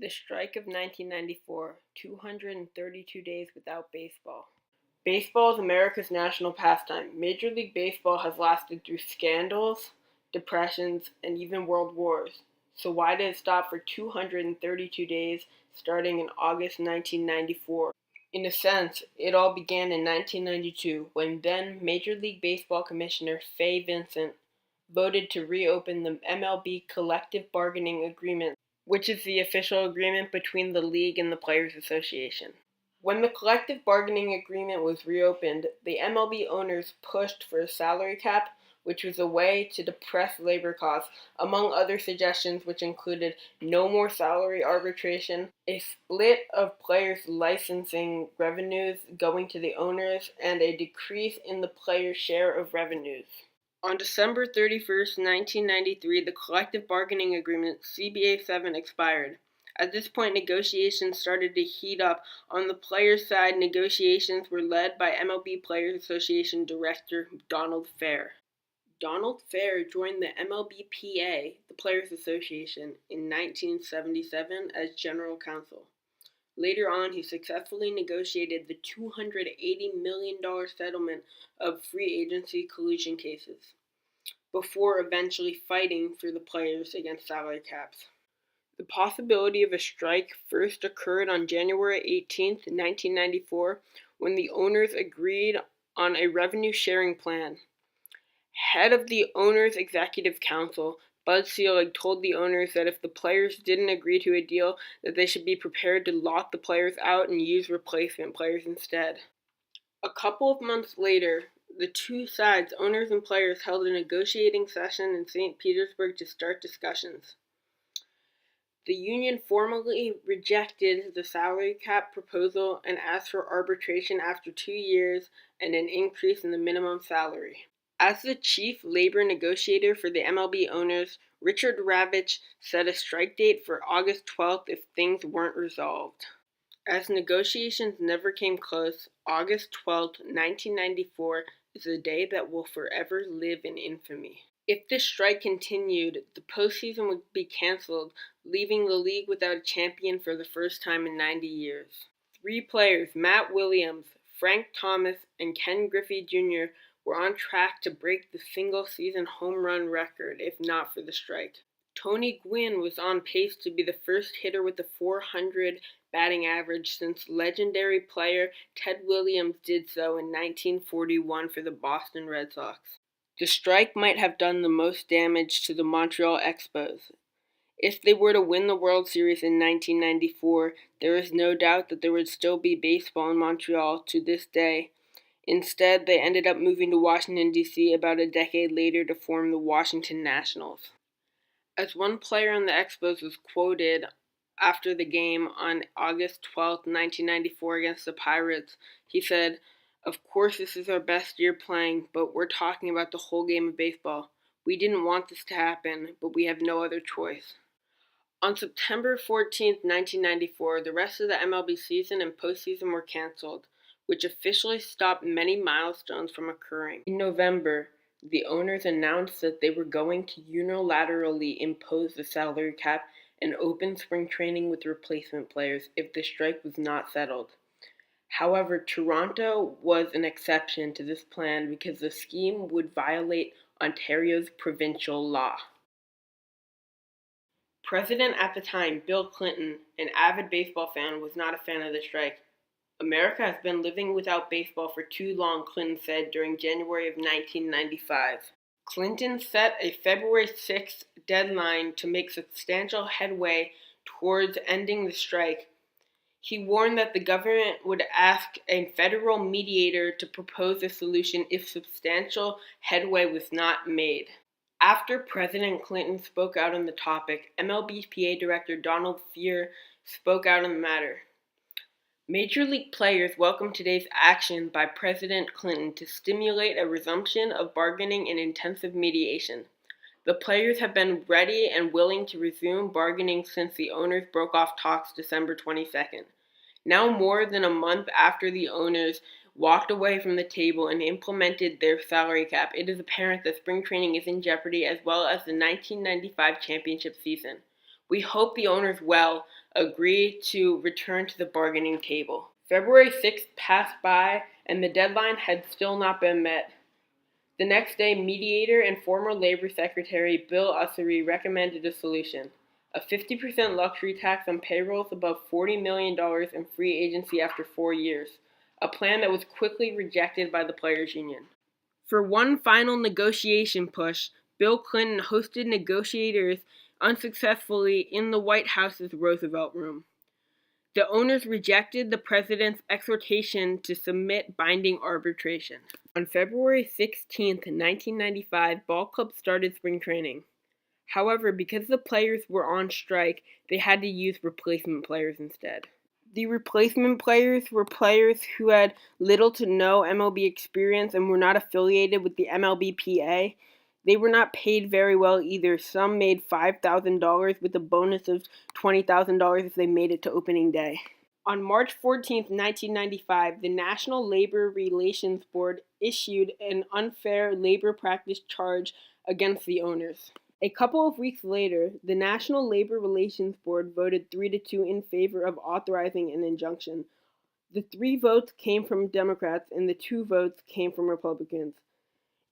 The strike of 1994, 232 days without baseball. Baseball is America's national pastime. Major League Baseball has lasted through scandals, depressions, and even world wars. So why did it stop for 232 days starting in August 1994? In a sense, it all began in 1992 when then Major League Baseball Commissioner Fay Vincent voted to reopen the MLB Collective Bargaining Agreement, which is the official agreement between the league and the Players Association. When the collective bargaining agreement was reopened, the MLB owners pushed for a salary cap, which was a way to depress labor costs, among other suggestions which included no more salary arbitration, a split of players' licensing revenues going to the owners, and a decrease in the players' share of revenues. On December 31st, 1993, the collective bargaining agreement CBA 7 expired. At this point, negotiations started to heat up. On the players' side, negotiations were led by MLB Players Association Director Donald Fair. Donald Fair joined the MLBPA, the Players Association, in 1977 as general counsel. Later on, he successfully negotiated the $280 million settlement of free agency collusion cases, before eventually fighting for the players against salary caps. The possibility of a strike first occurred on January 18, 1994, when the owners agreed on a revenue-sharing plan. Head of the Owners' Executive Council, Bud Selig, told the owners that if the players didn't agree to a deal, that they should be prepared to lock the players out and use replacement players instead. A couple of months later, the two sides, owners and players, held a negotiating session in St. Petersburg to start discussions. The union formally rejected the salary cap proposal and asked for arbitration after 2 years and an increase in the minimum salary. As the chief labor negotiator for the MLB owners, Richard Ravitch set a strike date for August 12th if things weren't resolved. As negotiations never came close, August 12th, 1994 is a day that will forever live in infamy. If this strike continued, the postseason would be canceled, leaving the league without a champion for the first time in 90 years. 3 players, Matt Williams, Frank Thomas, and Ken Griffey Jr., were on track to break the single-season home run record if not for the strike. Tony Gwynn was on pace to be the first hitter with a .400 batting average since legendary player Ted Williams did so in 1941 for the Boston Red Sox. The strike might have done the most damage to the Montreal Expos. If they were to win the World Series in 1994, there is no doubt that there would still be baseball in Montreal to this day. Instead, they ended up moving to Washington, D.C. about a decade later to form the Washington Nationals. As one player on the Expos was quoted after the game on August 12, 1994 against the Pirates, he said, "Of course this is our best year playing, but we're talking about the whole game of baseball. We didn't want this to happen, but we have no other choice." On September 14, 1994, the rest of the MLB season and postseason were canceled, which officially stopped many milestones from occurring. In November, the owners announced that they were going to unilaterally impose the salary cap and open spring training with replacement players if the strike was not settled. However, Toronto was an exception to this plan because the scheme would violate Ontario's provincial law. President at the time, Bill Clinton, an avid baseball fan, was not a fan of the strike. "America has been living without baseball for too long," Clinton said during January of 1995. Clinton set a February 6th deadline to make substantial headway towards ending the strike. He warned that the government would ask a federal mediator to propose a solution if substantial headway was not made. After President Clinton spoke out on the topic, MLBPA Director Donald Fehr spoke out on the matter. "Major League players welcome today's action by President Clinton to stimulate a resumption of bargaining and intensive mediation. The players have been ready and willing to resume bargaining since the owners broke off talks December 22nd. Now, more than a month after the owners walked away from the table and implemented their salary cap, it is apparent that spring training is in jeopardy as well as the 1995 championship season. We hope the owners well agree to return to the bargaining table. February 6th passed by, and the deadline had still not been met. The next day, mediator and former Labor Secretary Bill Usery recommended a solution: a 50% luxury tax on payrolls above $40 million in free agency after 4 years, a plan that was quickly rejected by the players' union. For one final negotiation push, Bill Clinton hosted negotiators unsuccessfully in the White House's Roosevelt Room. The owners rejected the president's exhortation to submit binding arbitration. On February 16, 1995, ball clubs started spring training. However, because the players were on strike, they had to use replacement players instead. The replacement players were players who had little to no MLB experience and were not affiliated with the MLBPA. They were not paid very well either. Some made $5,000 with a bonus of $20,000 if they made it to opening day. On March 14, 1995, the National Labor Relations Board issued an unfair labor practice charge against the owners. A couple of weeks later, the National Labor Relations Board voted 3-2 in favor of authorizing an injunction. The 3 votes came from Democrats and the 2 votes came from Republicans.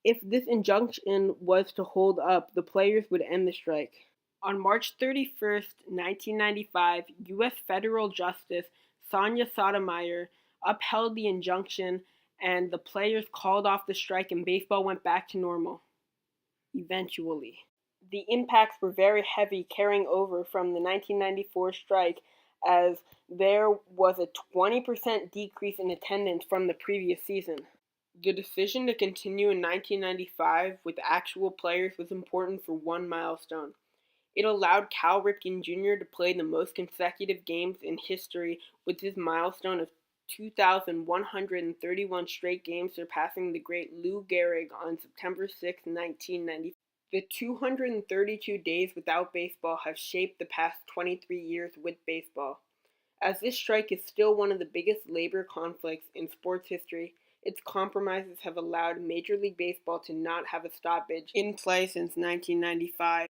If this injunction was to hold up, the players would end the strike. On March 31, 1995, U.S. Federal Justice Sonia Sotomayor upheld the injunction and the players called off the strike and baseball went back to normal. Eventually. The impacts were very heavy carrying over from the 1994 strike, as there was a 20% decrease in attendance from the previous season. The decision to continue in 1995 with actual players was important for one milestone. It allowed Cal Ripken Jr. to play the most consecutive games in history, with his milestone of 2,131 straight games, surpassing the great Lou Gehrig on September 6, 1995. The 232 days without baseball have shaped the past 23 years with baseball. As this strike is still one of the biggest labor conflicts in sports history, its compromises have allowed Major League Baseball to not have a stoppage in play since 1995.